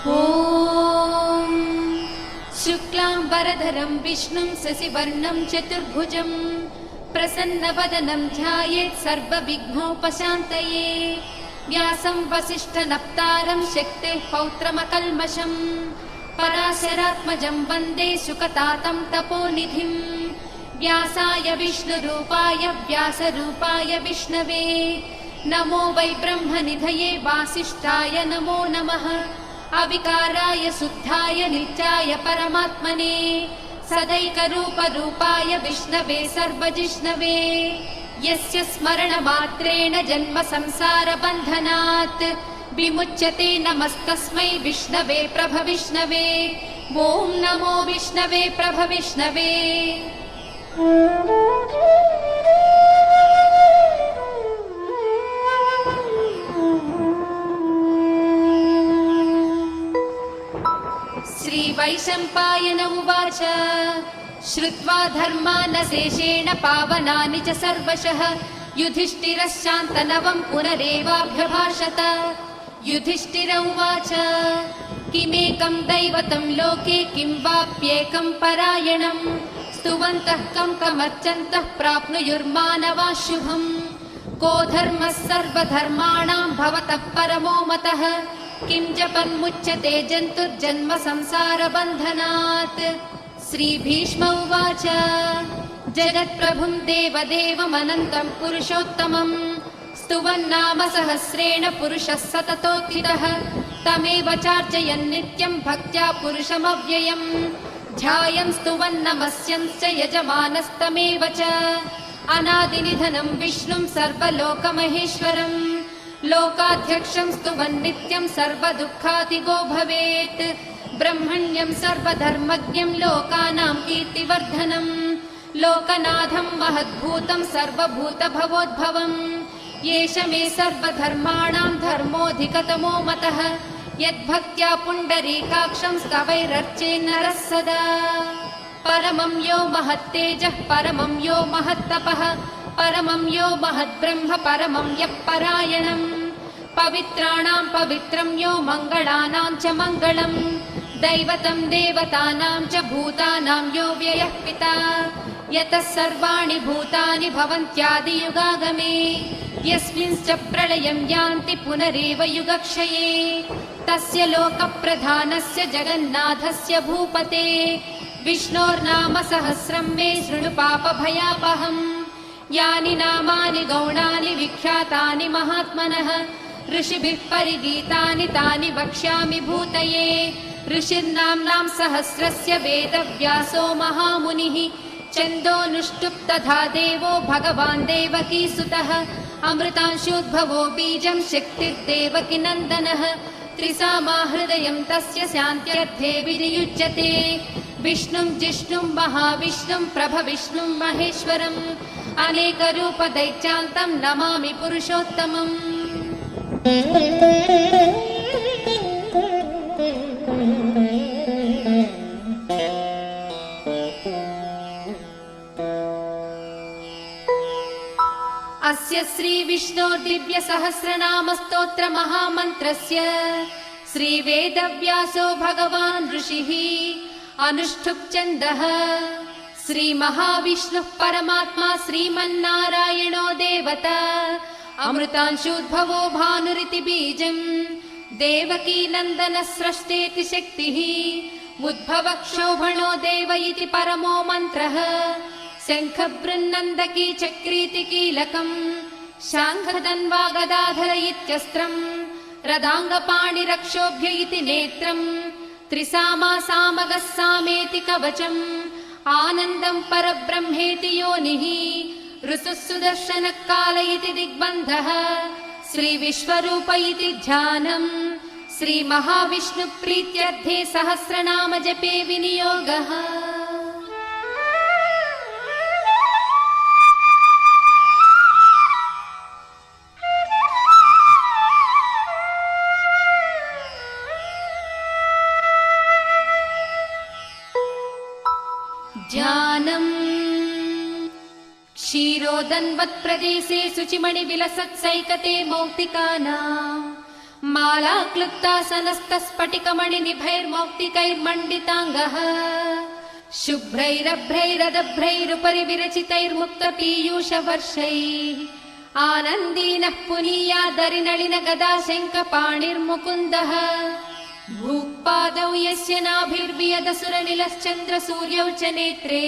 ॐ शुक्लाम्बरधरं विष्णुं शशिवर्णं चतुर्भुजं प्रसन्नवदनं ध्यायेत् सर्वविघ्नोपशान्तये व्यासं वसिष्ठनप्तारं शक्तेः पौत्रमकल्मषं पराशरात्मजं वन्दे शुकतातं तपोनिधिं व्यासाय विष्णुरूपाय व्यासरूपाय विष्णवे नमो वै ब्रह्मनिधये वासिष्ठाय नमो नमः अविकाराय शुद्धाय नित्याय परमात्मने सदैकरूपरूपाय विष्णवे सर्वजिष्णवे यस्य स्मरणमात्रेण जन्म संसारबन्धनात् विमुच्यते नमस्तस्मै विष्णवे प्रभविष्णवे ॐ नमो विष्णवे प्रभविष्णवे। श्रीवैशम्पायन उवाच श्रुत्वा धर्मानशेषेण पावनानि च सर्वशः युधिष्ठिरश्शान्तनवं पुनरेवाभ्यभाषत। युधिष्ठिर उवाच किमेकं दैवतं लोके किं वाप्येकं परायणं स्तुवन्तः कं कमर्चन्तः प्राप्नुयुर्मानवाः शुभम् को धर्मः सर्वधर्माणां भवतः परमो मतः किं जपन्मुच्यते जन्तुर्जन्म संसारबन्धनात्। श्रीभीष्म उवाच जगत्प्रभुं देवदेवमनन्तं पुरुषोत्तमं स्तुवन्नाम सहस्रेण पुरुषः सततोत्थितः तमेव चार्चयन् नित्यं भक्त्या पुरुषमव्ययम् ध्यायन् स्तुवन्नमस्यंश्च यजमानस्तमेव च अनादिनिधनं विष्णुं सर्वलोकमहेश्वरम् लोकाध्यक्षं स्तुवन् नित्यं सर्वदुःखातिगो भवेत् ब्रह्मण्यं सर्वधर्मज्ञं लोकानां कीर्तिवर्धनं लोकनाथं महद्भूतं सर्वभूतभवोद्भवम् येष मे सर्वधर्माणां धर्मोऽधिकतमो मतः यद्भक्त्या पुण्डरीकाक्षं स्तवैरर्चेन्नरः सदा परमं यो महत्तेजः परमं यो महत्तपः परमं यो महद्ब्रह्म परमं यः परायणं पवित्राणां पवित्रं यो मङ्गलानां च मङ्गलं दैवतं देवतानां च भूतानां यो व्ययः पिता यतः सर्वाणि भूतानि भवन्त्यादियुगागमे यस्मिंश्च प्रलयं यान्ति पुनरेव युगक्षये तस्य लोकप्रधानस्य जगन्नाथस्य भूपते विष्णोर्नाम सहस्रं मे शृणु पापभयापहम् यानि नामानि गौणानि विख्यातानि महात्मनः ऋषिभिः परिगीतानि तानि वक्ष्यामि भूतये ऋषिर्नाम्नां सहस्रस्य वेदव्यासो महामुनिः छन्दोऽनुष्टुप् तथा देवो भगवान् देवकीसुतः अमृतांशोद्भवो बीजं शक्तिर्देवकीनन्दनः त्रिसामा हृदयं तस्य शान्त्यर्थे विनियुज्यते विष्णुं जिष्णुं महाविष्णुं प्रभविष्णुं महेश्वरम् अनेकरूपदैत्यान्तं नमामि पुरुषोत्तमम्। अस्य श्रीविष्णोर्दिव्यसहस्रनामस्तोत्रमहामन्त्रस्य श्रीवेदव्यासो भगवान् ऋषिः अनुष्ठुप् छन्दः श्रीमहाविष्णुः परमात्मा श्रीमन्नारायणो देवता अमृतांशोद्भवो भानुरिति बीजम् देवकीनन्दनः स्रष्टेति शक्तिः उद्भवक्षोभणो देव इति परमो मन्त्रः शङ्खबृन्नन्दकी चक्रीति कीलकम् शाङ्खधन्वा गदाधर इत्यस्त्रम् रदाङ्गपाणिरक्षोभ्य इति नेत्रम् त्रिसामा सामगः सामेति कवचम् आनन्दं परब्रह्मेति योनिः ऋसुः सुदर्शनः काल इति दिग्बन्धः श्रीविश्वरूप इति ध्यानम् श्रीमहाविष्णुप्रीत्यर्थे सहस्रनाम जपे विनियोगः। ध्यानम् क्षीरोदन्वत्प्रदेशे शुचिमणिविलसत्सैकते मौक्तिकानां माला क्लुप्तासनस्तस्फटिकमणिनिभैर्मौक्तिकैर्मण्डिताङ्गः शुभ्रैरभ्रैरदभ्रैरुपरि विरचितैर्मुक्तपीयूषवर्षैः आनन्दीनः पुनीयादरिनलिनगदाशङ्खपाणिर्मुकुन्दः भूपादौ यस्य नाभिर्वियदसुरनिलश्चन्द्रसूर्यौ च नेत्रे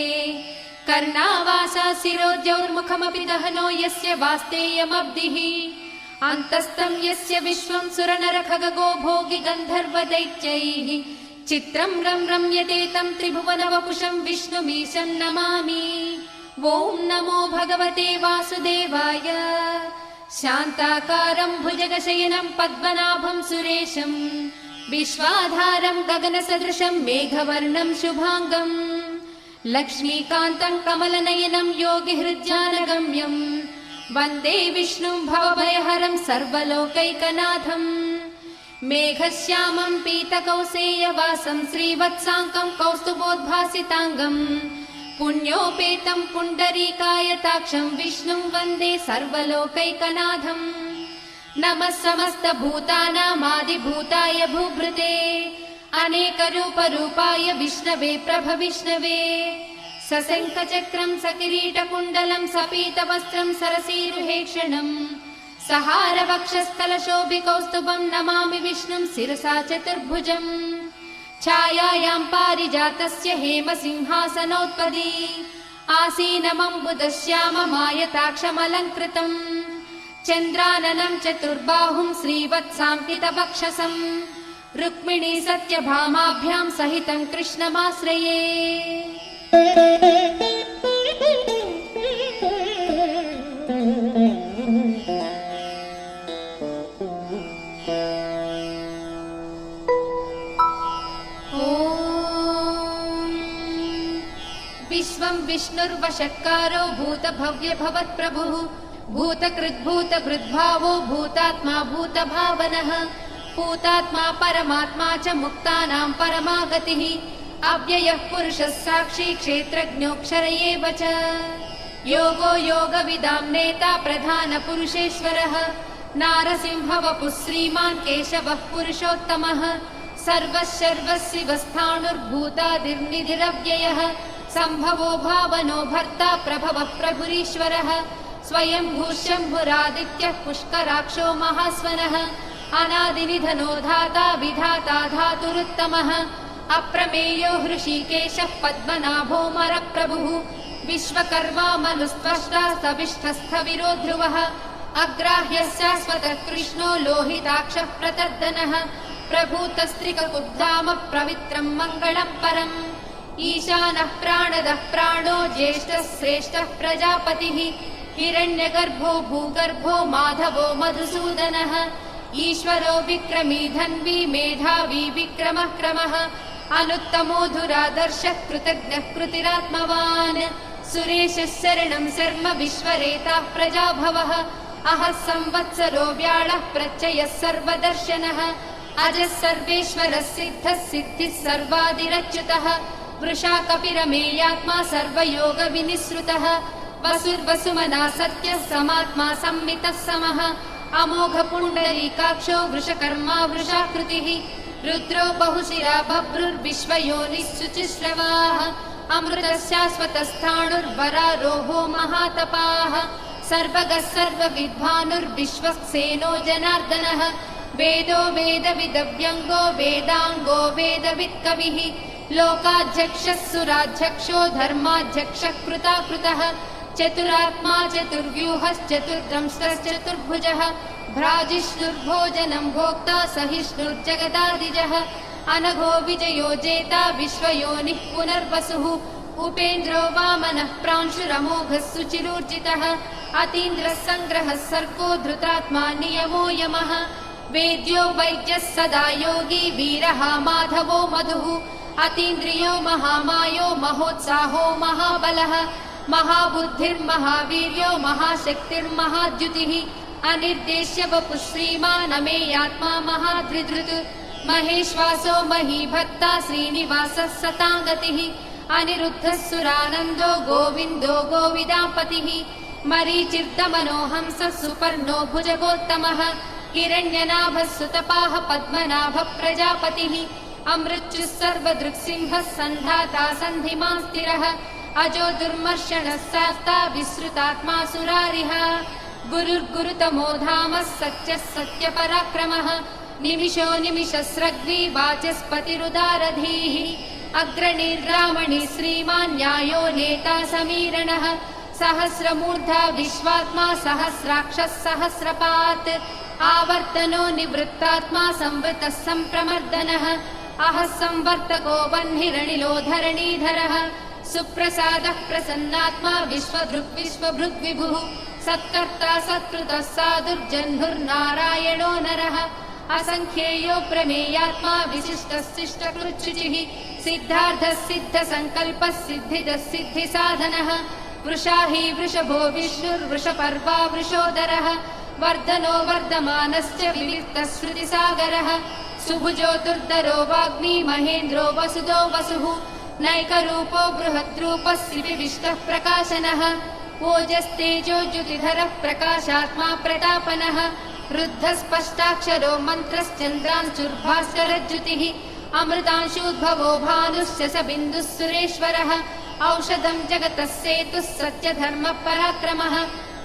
कर्णावासा शिरोद्यौर्मुखमपि दहनो यस्य वास्तेयमब्धिः अन्तस्थं यस्य विश्वं सुरनरखगो भोगि गन्धर्वदैत्यैः चित्रं रम्यते तं त्रिभुवनवपुषं विष्णुमीशं नमामि। ॐ नमो भगवते वासुदेवाय। शान्ताकारं भुजगशयनं पद्मनाभं सुरेशं विश्वाधारं गगनसदृशं मेघवर्णं शुभाङ्गं लक्ष्मीकान्तं कमलनयनं योगिहृद्यानगम्यं वन्दे विष्णुं भवभयहरं सर्वलोकैकनाथं मेघश्यामं पीतकौसेयवासं श्रीवत्साङ्कं कौस्तुभोद्भासिताङ्गं पुण्योपेतं पुण्डरीकायताक्षं विष्णुं वन्दे सर्वलोकैकनाथम्। नमः समस्तभूतानामादिभूताय भूभृते अनेकरूपरूपाय विष्णवे प्रभविष्णवे सशङ्खचक्रं सकिरीटकुण्डलं सपीतवस्त्रं सरसीरुहेक्षणं सहारवक्षस्थलशोभिकौस्तुभं नमामि विष्णुं शिरसा चतुर्भुजम् छायायां पारिजातस्य हेमसिंहासनोत्पदी आसीनमम्बुदश्याममायताक्षमलङ्कृतम् चन्द्राननं चतुर्बाहुं श्रीवत्साङ्कितवक्षसं रुक्मिणी सत्यभामाभ्यां सहितं कृष्णमाश्रये। विश्वं विष्णुर्वशक्कारो भूतभव्यभवत्प्रभुः भूतकृद्भूतभृद्भावो भूतात्मा भूतभावनः भूतात्मा परमात्मा च मुक्तानां परमागतिः अव्ययः पुरुषः साक्षी क्षेत्रज्ञोऽक्षर एव च योगो योगविदां नेता प्रधानपुरुषेश्वरः नारसिंहवपुः श्रीमान् केशवः पुरुषोत्तमः सर्वशर्वशिवस्थाणुर्भूतादिर्निधिरव्ययः सम्भवो भावनो भर्ता प्रभवः प्रभुरीश्वरः स्वयंभू शम्भुरादित्यः पुष्कराक्षो महास्वनः अनादिनिधनो धाता विधाता धातुरुत्तमः अप्रमेयो हृषीकेशः पद्मनाभो मरप्रभुः विश्वकर्मा मनुस्त्वष्टा स्तविष्ठस्थविरो ध्रुवः अग्राह्यः शाश्वतः कृष्णो लोहिताक्षः प्रतर्दनः प्रभूतस्त्रिककुब्धाम पवित्रं मङ्गलं परम् ईशानः प्राणदः प्राणो ज्येष्ठः श्रेष्ठः प्रजापतिः हिरण्यगर्भो भूगर्भो माधवो मधुसूदनः ईश्वरो विक्रमी धन्वी मेधावी विक्रमः क्रमः अनुत्तमो धुरादर्शः कृतज्ञः कृतिरात्मवान् सुरेशः शरणं शर्म विश्वरेताः प्रजाभवः अहः संवत्सरो व्याळः प्रत्ययः सर्वदर्शनः अजः सर्वेश्वरः सिद्धः सिद्धिः सर्वादिरच्युतः वृषा कपिरमेयात्मा सर्वयोगविनिसृतः वसुर्वसुमना सत्यः समात्मा संमितः समः अमोघ पुण्डरीकाक्षो वृषकर्मा वृषाकृतिः रुद्रो बहुशिरा बभ्रुर्विश्वयोनिः शुचिश्रवाः अमृतः शाश्वतस्थाणुर्वरारोहो महातपाः सर्वगः सर्वविद्वानुर्विश्वक्सेनो जनार्दनः वेदो वेदविदव्यङ्गो वेदाङ्गो वेदवित्कविः लोकाध्यक्षः सुराध्यक्षो धर्माध्यक्षः कृताकृतः चतुरात्मा चतुर्व्यूहश्चतुर्दंष्टश्चतुर्भुजः भ्राजिष्णुर्भोजनं भोक्ता सहिष्णुर्जगदादिजः अनघो विजयो जेता विश्वयोनिः पुनर्वसुः उपेन्द्रो वामनः प्रांशुरमोघः सुचिरूर्जितः अतीन्द्रः सङ्ग्रहः सर्गो धृतात्मा नियमो यमः वेद्यो वैद्यः सदा योगी वीरः माधवो मधुः अतीन्द्रियो महामायो महोत्साहो महाबलः महाबुद्धिर्महावीर्यो महाशक्तिर्महाद्युतिः अनिर्देश्य वपुः श्रीमान् अमेयात्मा महाधृधृत् महेश्वासो महीभक्ता श्रीनिवासः सताङ्गतिः अनिरुद्धः सुरानन्दो गोविन्दो गोविदापतिः मरीचिर्दमनो हंसः सुपर्णो भुजगोत्तमः हिरण्यनाभः सुतपाः पद्मनाभः प्रजापतिः अमृत्युः सर्वदृक्सिंहः सन्धाता सन्धिमान् स्थिरः अजो दुर्मर्षणः शास्ता विसृतात्मा सुरारिः गुरुर्गुरुतमो धामः सत्यः सत्यपराक्रमः निमिषो निमिषस्रग्वी वाचस्पतिरुदारधीः अग्रणीर्रामणि श्रीमान् न्यायो नेता समीरणः सहस्रमूर्धा विश्वात्मा सहस्राक्षः सहस्रपात् आवर्तनो निवृत्तात्मा संवृतः सम्प्रमर्दनः अहः संवर्तको वह्निरनिलो धरणीधरः सुप्रसादः प्रसन्नात्मा विश्वदृक् विश्वभृग्विभुः सत्कर्ता सत्कृतः साधुर्जह्नुर्नारायणो नरः असंख्येयो प्रमेयात्मा विशिष्टः शिष्टकृच्छुचिः सिद्धार्थः सिद्धसङ्कल्पः सिद्धिदः सिद्धिसाधनः वृषाही वृषभो विष्णुर्वृषपर्वा वृषोदरः वर्धनो वर्धमानश्च विविक्तः श्रुतिसागरः सुभुजो दुर्धरो वाग्मी महेन्द्रो वसुदो वसुः नैकरूपो बृहद्रूपः शिविविष्टः प्रकाशनः ओजस्तेजो ज्युतिधरः प्रकाशात्मा प्रतापनः रुद्धस्पष्टाक्षरो मन्त्रश्चन्द्रांशुर्भास्करज्युतिः अमृतांशूद्भवो भानुश्च स बिन्दुः सुरेश्वरः औषधं जगतः सेतुः सत्यधर्मपराक्रमः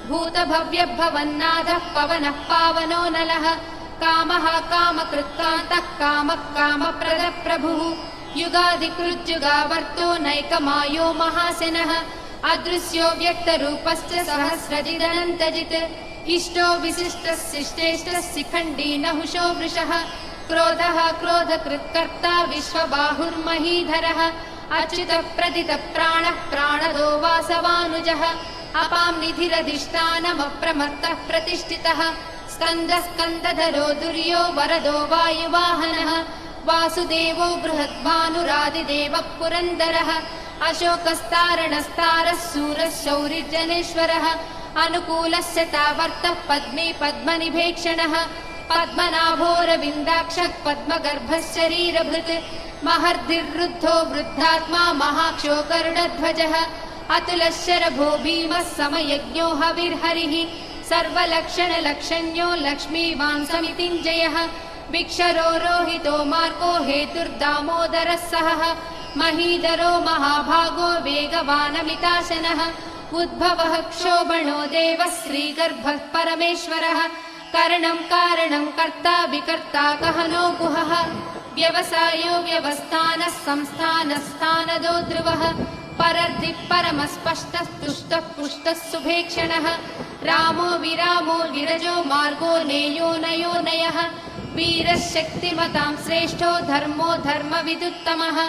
भूतभव्यभवन्नाथः पवनः पावनो नलः कामः कामकृत्कान्तः कामः कामप्रदप्रभुः युगादिकृज्युगावर्तो नैकमायो महासेनः अदृश्यो व्यक्तरूपश्च सहस्रजिदनन्तजित् इष्टो विशिष्टः शिष्टेष्टः शिखण्डी नहुषो वृषः क्रोधः क्रोधकृत्कर्ता विश्वबाहुर्महीधरः अच्युतः प्रदितः प्राणः प्राणदो वासवानुजः अपां निधिरधिष्ठानमप्रमत्तः प्रतिष्ठितः स्कन्दः स्कन्दधरो दुर्यो वरदो वायुवाहनः वासुदेवो बृहद्भानुरादिदेवः पुरन्दरः अशोकस्तारणस्तारः शूरः शौरिर्जनेश्वरः अनुकूलस्य तावर्तः पद्मे पद्मनिभेक्षणः पद्मनाभोरविन्दाक्षः पद्मगर्भः शरीरभृत् महर्धिर्वृद्धो वृद्धात्मा महाक्षो गरुडध्वजः अतुलः शरभो भीमः समयज्ञो हविर्हरिः सर्वलक्षणलक्षण्यो लक्ष्मीवान् समितिञ्जयः विक्षरो रोहितो मार्गो हेतुर्दामोदरः सहः महीधरो महाभागो वेगवानमिताशनः उद्भवः क्षोभणो देवः श्रीगर्भः परमेश्वरः करणं कारणं कर्ता विकर्ता गहनो गुहः व्यवसायो व्यवस्थानः संस्थानस्थानदो ध्रुवः परर्धिः परमस्पष्टः तुष्टः पुष्टः सुभेक्षणः रामो विरामो विरजो मार्गो नेयो नयो नयः वीरः शक्तिमतां श्रेष्ठो धर्मो धर्मविदुत्तमः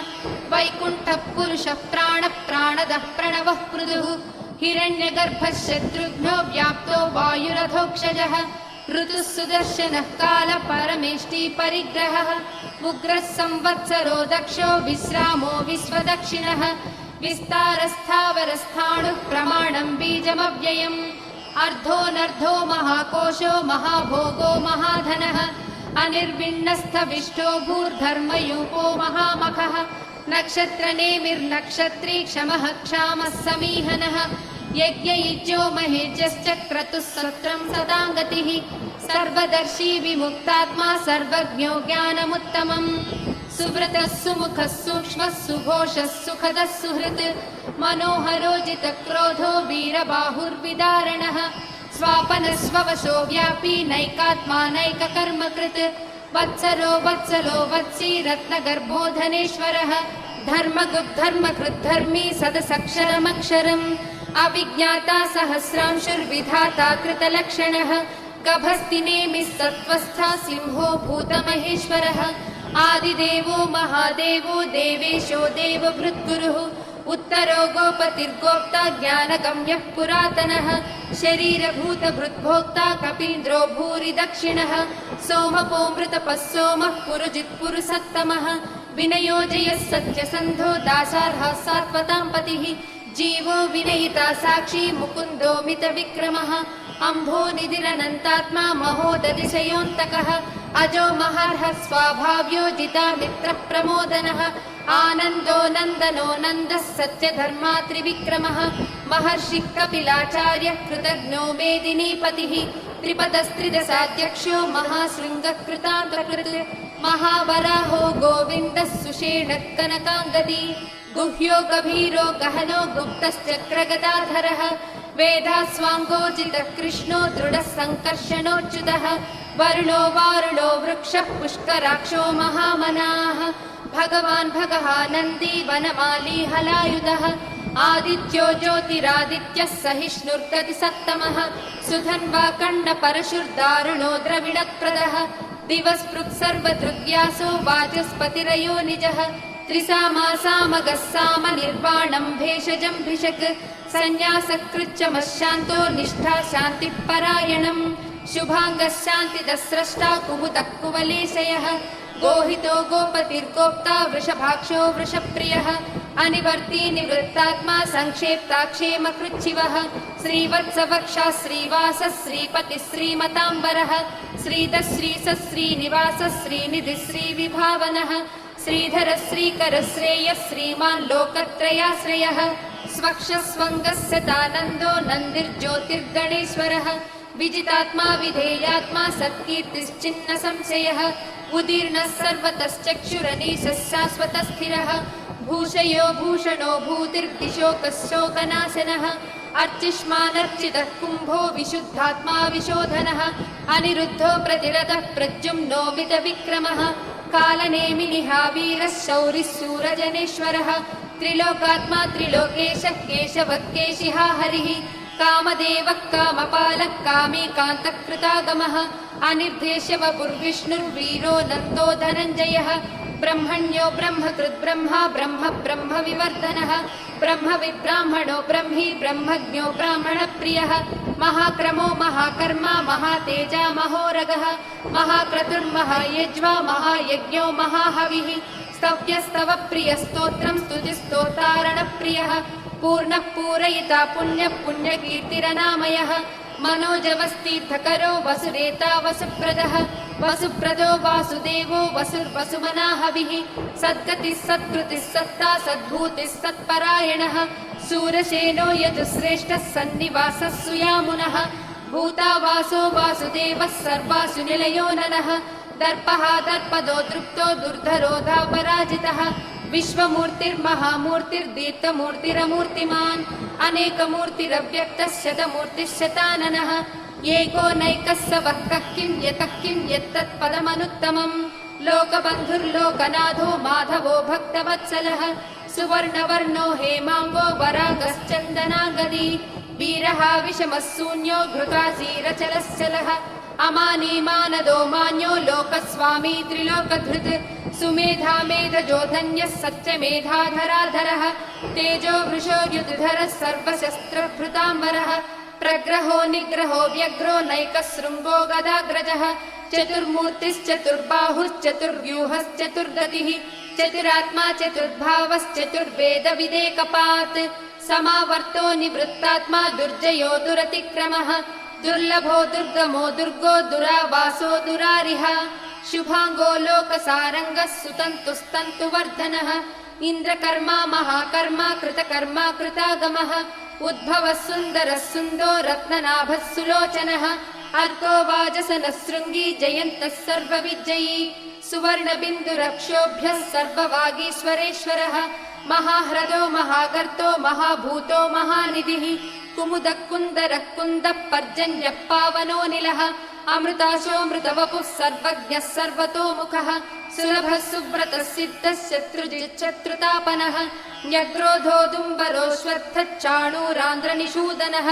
वैकुण्ठः पुरुषः प्राणः प्राणदः प्रणवः पृथुः हिरण्यगर्भः शत्रुघ्नो व्याप्तो वायुरथोक्षजः ऋतुः सुदर्शनः कालः परमेष्टि परिग्रहः उग्रः संवत्सरो दक्षो विश्रामो विश्वदक्षिणः विस्तारस्थावरस्थाणुः प्रमाणं बीजमव्ययम् अर्धोऽनर्धो महाकोशो महाभोगो महाधनः अनिर्विण्णस्थविष्टो भूर्धर्मयूपो महामखः नक्षत्रनेमिर्नक्षत्री क्षमः क्षामः समीहनः यज्ञयुज्यो महेज्यश्च क्रतुः सत्रं सदाङ्गतिः सर्वदर्शी विमुक्तात्मा सर्वज्ञो ज्ञानमुत्तमम् सुव्रतः सुमुखः सूक्ष्मः सुघोषः सुखदः सुहृत् मनोहरोजितक्रोधो वीरबाहुर्विदारणः स्वापनस्ववशो व्यापी नैकात्मा नैककर्मकृत् वत्सरो वत्सलो वत्सी रत्नगर्भो धनेश्वरः धर्मकृद्धर्मी सदसक्षरमक्षरम् अविज्ञाता सहस्रांशुर्विधाता कृतलक्षणः गभस्तिनेमिः सत्त्वस्था सिंहो भूतमहेश्वरः आदिदेवो महादेवो देवेशो देवभृद्गुरुः उत्तरो गोपतिर्गोप्ता ज्ञानगम्यः पुरातनः शरीरभूतभृद्भोक्ता कपीन्द्रो भूरि दक्षिणः सोमपोमृतपः सोमः पुरुजित्पुरुषत्तमः विनयोजयः सत्यसन्धो दासार्हः सात्वतां पतिः जीवो विनयिता साक्षी मुकुन्दो मितविक्रमः अम्भोनिधिरनन्तात्मा महोदधिशयोऽन्तकः अजो महार्हः स्वाभाव्यो जितामित्रः प्रमोदनः आनन्दो नन्दनो नन्दः सत्यधर्मा त्रिविक्रमः महर्षिः कपिलाचार्यः कृतज्ञो मेदिनीपतिः त्रिपदस्त्रिदशाध्यक्षो महाशृङ्गकृतान्तकृत् महावराहो गोविन्दः सुषेणः कनकाङ्गदी गुह्यो गभीरो गहनो गुप्तश्चक्रगदाधरः वेदास्वाङ्गोजितः कृष्णो दृढः सङ्कर्षणोच्युतः वरुणो वारुणो वृक्षः पुष्कराक्षो महामनाः भगवान् भगवानन्दी वनमाली हलायुधः आदित्यो ज्योतिरादित्यः सहिष्णुर्गतिसत्तमः सुधन्वा कण्डपरशुर्दारुणो द्रविणप्रदः दिवस्पृक् सर्वदृग्व्यासो वाचस्पतिरयो निजः त्रिसामासामगः साम निर्वाणं भेषजं भिषक् संन्यासकृच्चमशान्तो निष्ठा शान्तिः परायणम् शुभाङ्गः शान्तिदः स्रष्टा कुमुदः कुवलेशयः गोहितो गोपतिर्गोप्ता वृषभाक्षो वृषप्रियः अनिवर्ती निवृत्तात्मा संक्षेप्ताक्षेमकृच्छिवः श्रीवत्सवक्षा श्रीवासः श्रीपतिः श्रीमताम्बरः श्रीधः श्रीसः श्रीनिवासः श्रीनिधिः श्रीविभावनः श्रीधरः श्रीकरः श्रेयः श्रीमान् लोकत्रयाश्रयः स्वक्षस्वङ्गस्य तानन्दो नन्दिर्ज्योतिर्गणेश्वरः विजितात्मा विधेयात्मा सत्कीर्तिश्चिन्न संशयः उदीर्णः सर्वतश्चक्षुरनीशः शाश्वतस्थिरः भूषयो भूषणो भूतिर्दिशोकशोकनाशनः अर्चिष्मानर्चितः कुम्भो विशुद्धात्मा विशोधनः अनिरुद्धो प्रतिरतः प्रद्युम्नो मितविक्रमः कालनेमिनिः वीरः शौरिः शूरजनेश्वरः त्रिलोकात्मा त्रिलोकेशः केशवः केशिहा हरिः कामदेवः कामपालः कामीकान्तः कृतागमः अनिर्देश्य वपुर्विष्णुर्वीरो नन्दो धनञ्जयः ब्रह्मण्यो ब्रह्मकृद् ब्रह्मा ब्रह्म ब्रह्म विवर्धनः ब्रह्मविद्ब्राह्मणो ब्रह्मी ब्रह्मज्ञो ब्राह्मणप्रियः महाक्रमो महाकर्मा महातेजा महोरगः महाक्रतुर्महायज्वा महायज्ञो महाहविः स्तव्यस्तव प्रियस्तोत्रं स्तुतिस्तोतारणप्रियः पूर्णः पूरयिता पुण्यः पुण्यकीर्तिरनामयः मनोजवस्तीर्थकरो वसुरेता वसुप्रदः वसुप्रदो वासुदेवो वसुर्वसुमनाहविः सद्गतिः सत्कृतिः सत्ता सद्भूतिः सत्परायणः शूरसेनो यजुश्रेष्ठः सन्निवासः सुयामुनः भूतावासो वासुदेवः सर्वासु निलयो ननः दर्पः दर्पदो दृप्तो दुर्धरोधापराजितः विश्वमूर्तिर्महामूर्तिर्दीप्तमूर्तिरमूर्तिमान् अनेकमूर्तिरव्यक्तः शतमूर्तिः शताननः एको नैकः स वक्कः किं यतः किं यत्तत्पदमनुत्तमम् लोकबन्धुर्लोकनाथो माधवो भक्तवत्सलः सुवर्णवर्णो हेमाङ्गो वरागश्चन्दनागदी वीरः विषमः शून्यो घृतासीरचलश्चलः अमानी मानदो मान्यो लोकस्वामी त्रिलोकधृत् सुमेधा मेधजो धन्यः सत्यमेधाधराधरः तेजो वृषो युधरः सर्वशस्त्रभृताम्बरः प्रग्रहो निग्रहो व्यग्रो नैकशृङ्गो गदाग्रजः चतुर्मूर्तिश्चतुर्बाहुश्चतुर्व्यूहश्चतुर्गतिः चतुरात्मा चतुर्भावश्चतुर्वेदविदेकपात् समावर्तो निवृत्तात्मा दुर्जयो दुरतिक्रमः दुर्लभो दुर्गमो दुर्गो दुरावासो दुरारिः शुभाङ्गो लोकसारङ्गः सुतन्तुस्तन्तुवर्धनः इन्द्रकर्मा महाकर्मा कृतकर्मा कृतागमः उद्भवः सुन्दरः सुन्दो रत्ननाभः सुलोचनः अर्को वाजसनः शृङ्गी जयन्तः सर्वविजयी सुवर्णबिन्दुरक्षोभ्यः सर्ववागीश्वरेश्वरः महाह्रदो महागर्तो महाभूतो महानिधिः कुमुदः कुन्दरः कुन्दः पर्जन्यः पावनोऽनिलः अमृताशोऽमृतवपुः सर्वज्ञः सर्वतोमुखः सुलभः सुव्रतः सिद्धः शत्रुजिच्छत्रुतापनः न्यग्रोधोदुम्बरोऽश्वत्थश्चाणूरान्ध्रनिषूदनः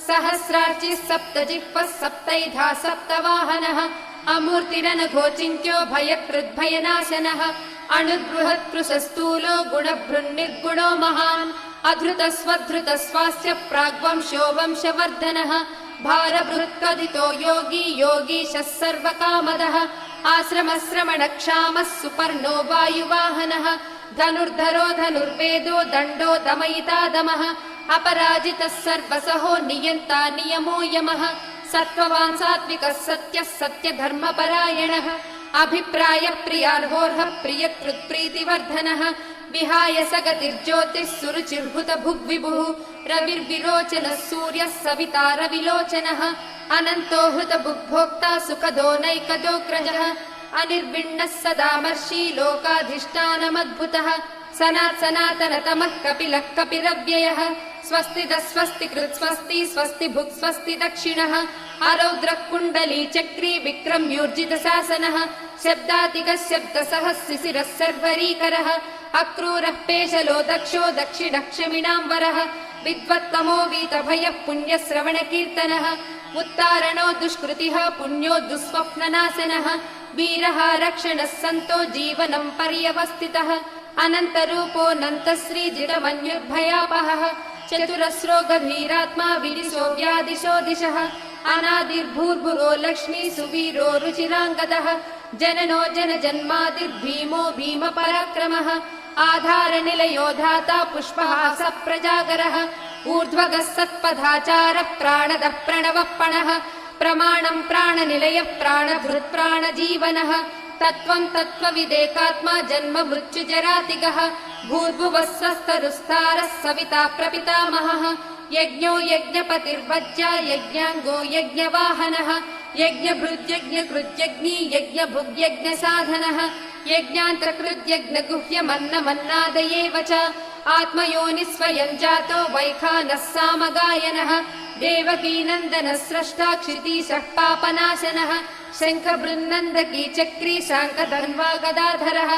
सहस्रार्चिः सप्तजिह्वः सप्तैधा सप्तवाहनः अमूर्तिरनघोचिन्त्यो भयकृद्भयनाशनः अणुर्बृहत्कृशस्थूलो गुणभृन्निर्गुणो महान् अधृतस्वधृतस्वास्य प्राग्वंशो वंशवर्धनः भारबृहत्कथितो योगी योगीशः सर्वकामदः आश्रमश्रमणक्षामः सुपर्णो वायुवाहनः धनुर्धरो धनुर्वेदो दण्डो दमयिता दमः अपराजितः सर्वसहो नियन्ता नियमो यमः सत्त्ववान् सात्विकः सत्यः सत्यधर्मपरायणः अभिप्रायप्रियार्होर्हः प्रियकृत्प्रीतिवर्धनः विहाय सगतिर्ज्योतिः सुरुचिर्भुत भुग्विभुः रविर्विरोचनः सूर्यः सविता रविलोचनः अनन्तो हृतभुग्भोक्ता सुखदो नैकदोऽग्रजः अनिर्विण्णः सदामर्षि लोकाधिष्ठानमद्भुतः सनातनतमः कपिलः कपिरव्ययः स्वस्तिदः स्वस्तिकृत् स्वस्ति स्वस्ति भुक् स्वस्ति दक्षिणः आरौद्रः कुण्डली चक्री विक्रम्यूर्जितशासनः शब्दातिकः शब्दसः शिशिरः सर्वरीकरः अक्रूरः पेशलो दक्षो दक्षिणः क्षमिणाम्बरः विद्वत्तमो वीतभयः पुण्यश्रवणकीर्तनः उत्तारणो दुष्कृतिः पुण्यो दुःस्वप्ननाशनः वीरः रक्षणः सन्तो जीवनं पर्यवस्थितः अनन्तरूपोऽनन्तश्रीजितमन्युर्भयापहः चतुरस्रो गभीरात्मा विदिशो व्यादिशो दिशः अनादिर्भूर्भुवो लक्ष्मी सुवीरो रुचिराङ्गदः जननो जनजन्मादिर्भीमो भीमपराक्रमः आधारनिलयो धाता पुष्पः सप्रजागरः ऊर्ध्वगः सत्पथाचारः प्राणदः प्रणवः प्रमाणं प्राणनिलयः प्राणभृत् प्राणजीवनः तत्त्वं तत्त्वविदेकात्मा जन्म मृत्युजरातिगः भूर्भुवः स्वस्तरुस्तारः सविता प्रपितामहः यज्ञो यज्ञपतिर्वज्या यज्ञाङ्गो यज्ञवाहनः यज्ञभृद्यज्ञकृत्यग्नी यज्ञभुग्यज्ञसाधनः यज्ञान्तकृद्यज्ञगुह्यमन्नमन्नादयेव च आत्मयोनिः स्वयं जातो वैखानः सामगायनः देवकीनन्दनः स्रष्टा क्षितीशः पापनाशनः शङ्खबृन्नन्दकी चक्री शाङ्खधन्वा गदाधरः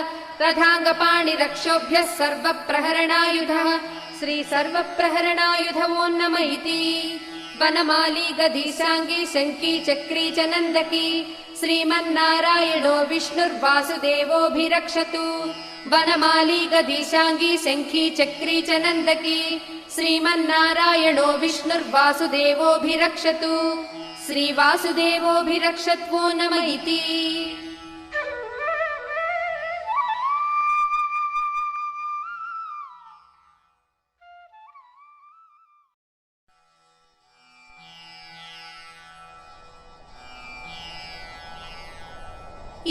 रथाङ्गपाणिरक्षोभ्यः सर्वप्रहरणायुधः श्री सर्वप्रहरणायुधवो नम इति वनमाली गदीशाङ्गी शङ्की चक्री च नन्दकी श्रीमन्नारायणो विष्णुर्वासुदेवोऽभिरक्षतु वनमाली गदीशाङ्गी शङ्खी चक्री च नन्दकी श्रीमन्नारायणो विष्णुर्वासुदेवोऽभिरक्षतु श्रीवासुदेवोऽभिरक्षत्वो नम इति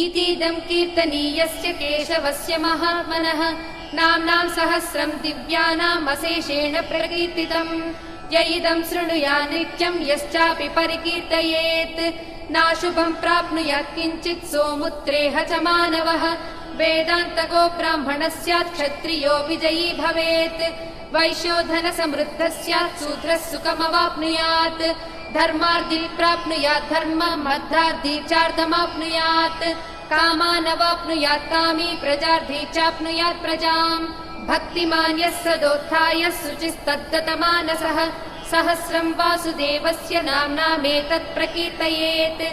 इतीदं कीर्तनीयस्य केशवस्य महात्मनः नाम्नां सहस्रं दिव्यानाम् अशेषेण प्रकीर्तितम् य इदं शृणुया नित्यं यश्चापि परिकीर्तयेत् नाशुभं प्राप्नुयात् किञ्चित् सोमुत्रेह च मानवः वेदान्तको ब्राह्मणः स्यात् क्षत्रियो विजयी भवेत् वैश्यो धनसमृद्धः स्यात् शूद्रः सुखमवाप्नुयात् धर्मार्थी प्राप्नुयात् धर्मम् अर्थार्थी चार्थमाप्नुयात् कामानवाप्नुयात् कामी प्रजार्थी चाप्नुयात् प्रजाम् भक्तिमान् यः सदोत्थाय शुचिस्तद्गतमानसः सहस्रं वासुदेवस्य नाम्नामेतत् प्रकीर्तयेत्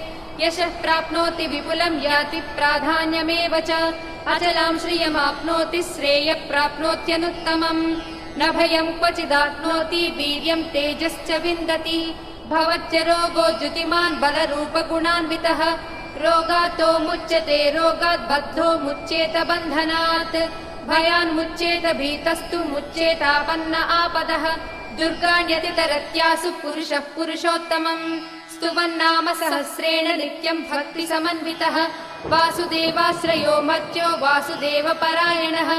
यशः प्राप्नोति विपुलं याति प्राधान्यमेव च अचलां श्रियमाप्नोति श्रेयः प्राप्नोत्यनुत्तमम् न भयं क्वचिदाप्नोति वीर्यं तेजश्च विन्दति भवच्च रोगो द्युतिमान् बलरूपगुणान्वितः रोगातो मुच्यते रोगात् बद्धो मुच्येत बन्धनात् भयान्मुच्येत भीतस्तु मुच्येतापन्न आपदः दुर्गाण्यतितरत्यासु पुरुषः पुरुषोत्तमम् स्तुवन्नाम सहस्रेण नित्यं भक्ति समन्वितः वासुदेवाश्रयो मर्त्यो वासुदेवपरायणः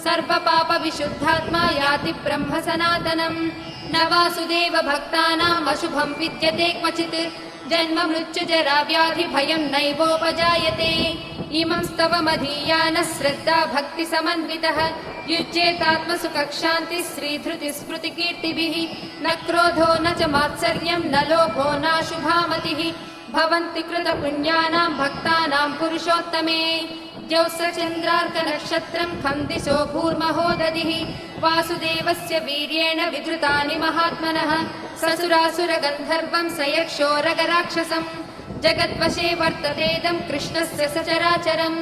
सर्वपाप विशुद्धात्मा याति ब्रह्म सनातनम् न वासुदेव भक्तानाम् अशुभं विद्यते क्वचित् जन्म मृत्युजरा व्याधि भयं नैवोपजायते इमं स्तवमधीयानः श्रद्धा भक्ति समन्वितः युज्येतात्मसुखशान्तिः श्रीधृतिस्मृतिकीर्तिभिः न क्रोधो न च मात्सर्यं न लोभो नाशुभामतिः भवन्ति कृतपुण्यानां भक्तानां पुरुषोत्तमे द्यौस्रचन्द्रार्कनक्षत्रं खं दिशो भूर्महोदधिः वासुदेवस्य वीर्येण विधृतानि महात्मनः ससुरासुरगन्धर्वं स यक्षोरगराक्षसम् जगद्वशे वर्ततेदं कृष्णस्य सचराचरम्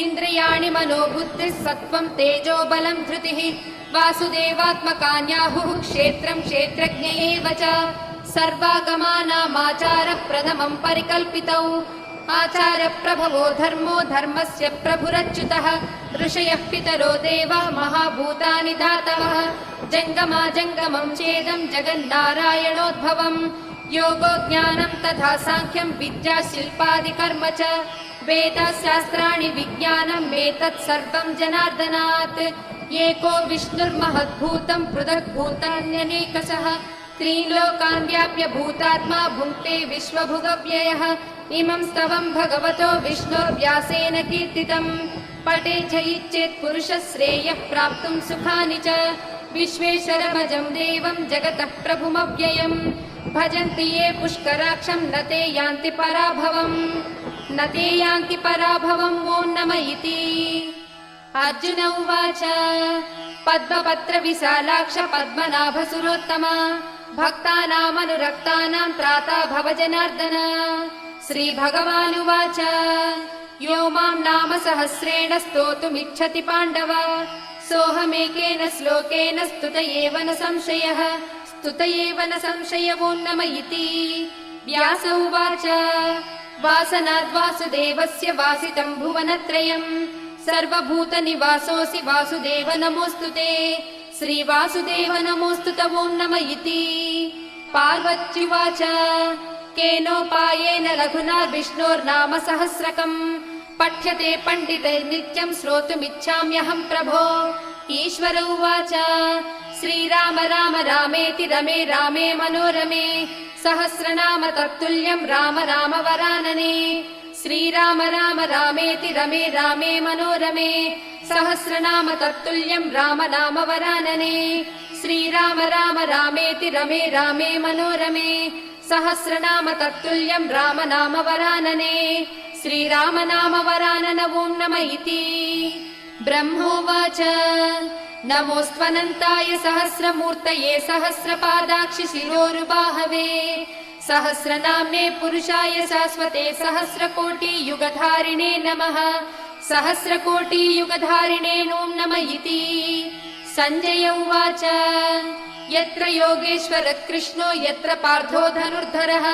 इन्द्रियाणि मनोबुद्धिः सत्त्वं तेजो बलं धृतिः वासुदेवात्मकान्याहुः क्षेत्रं क्षेत्रज्ञ एव च सर्वागमानामाचारप्रथमं परिकल्पितौ आचारप्रभवो धर्मो धर्मस्य प्रभुरच्युतः ऋषयः पितरो देवा महाभूतानि धातवः जङ्गमाजङ्गमं चेदं जगन्नारायणोद्भवम् योगो ज्ञानं तथा साङ्ख्यं विद्या शिल्पादिकर्म च वेदशास्त्राणि विज्ञानम् एतत् सर्वं जनार्दनात् एको विष्णुर्महद्भूतं पृथग्भूतान्यनेकशः त्रीन् लोकान् व्याप्य भूतात्मा भुङ्क्ते विश्वभुगव्ययः इमं स्तवं भगवतो विष्णोर्व्यासेन कीर्तितम् पठे च इच्छेत् पुरुषः श्रेयः प्राप्तुं सुखानि च विश्वेश्वरमजं देवं जगतः प्रभुमव्ययम् भजन्ति ये पुष्कराक्षं न ते यान्ति पराभवम् न ते यान्ति पराभवम् ॐ नमः इति। अर्जुन उवाच पद्मपत्र विशालाक्ष पद्मनाभ सुरोत्तम भक्तानामनुरक्तानां त्राता भव जनार्दन। श्रीभगवानुवाच यो मां नाम सहस्रेण स्तोतुमिच्छति पाण्डव सोऽहमेकेन श्लोकेन स्तुत एव न संशयः स्तुत एव न संशय ॐ नमः इति। व्यास उवाच वासनाद्वासुदेवस्य वासितं भुवनत्रयम् सर्वभूतनिवासोऽसि वासुदेव नमोऽस्तु ते श्रीवासुदेव नमोऽस्तु ते ॐ नमः इति। पार्वत्युवाच केनोपायेन लघुना विष्णोर्नाम सहस्रकम् पठ्यते पण्डितैर्नित्यं श्रोतुमिच्छाम्यहं प्रभो। ईश्वर उवाच श्रीराम राम रामेति रमे रामे मनोरमे सहस्रनाम तत्तुल्यं राम राम वरानने। श्रीराम राम रामेति रमे रामे मनोरमे सहस्रनाम तत्तुल्यं राम नाम वरानने। श्रीराम राम रामेति रमे रामे मनोरमे सहस्रनाम तत्तुल्यं राम नाम वरानने। श्रीराम नाम वरानन ॐ नमः इति। ब्रह्मोवाच नमोऽस्त्वनन्ताय सहस्रमूर्तये सहस्रपादाक्षि शिरोरुबाहवे सहस्रनाम्ने पुरुषाय शाश्वते सहस्रकोटियुगधारिणे नमः सहस्रकोटियुगधारिणे ॐ नमः इति। सञ्जय उवाच यत्र योगेश्वर कृष्णो यत्र पार्थो धनुर्धरः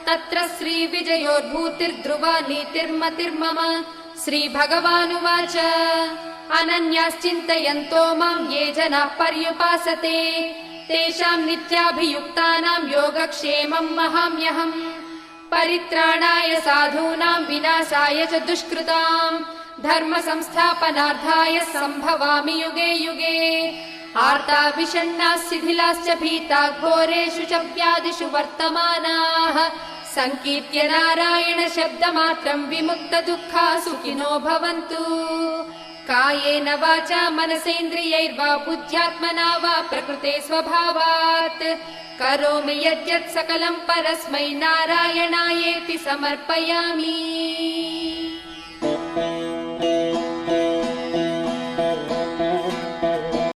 तत्र श्रीविजयोर्भूतिर्ध्रुवा नीतिर्मतिर्मम। श्रीभगवानुवाच अनन्याश्चिन्तयन्तो मां ये जनाः पर्युपासते तेषां नित्याभियुक्तानां योगक्षेमं वहाम्यहम्। परित्राणाय साधूनां विनाशाय च दुष्कृतां धर्म संस्थापनार्थाय सम्भवामि युगे युगे। आर्ता विषण्णाः शिथिलाश्च भीता घोरेषु च व्याधिषु वर्तमानाः संकीर्त्य नारायण शब्दमात्रं विमुक्त दुःखा सुखिनो भवन्तु। कायेन वाचा मनसेन्द्रियैर्वा बुद्ध्यात्मना वा प्रकृते स्वभावात् करोमि यद्यत् सकलं परस्मै नारायणायेति समर्पयामि।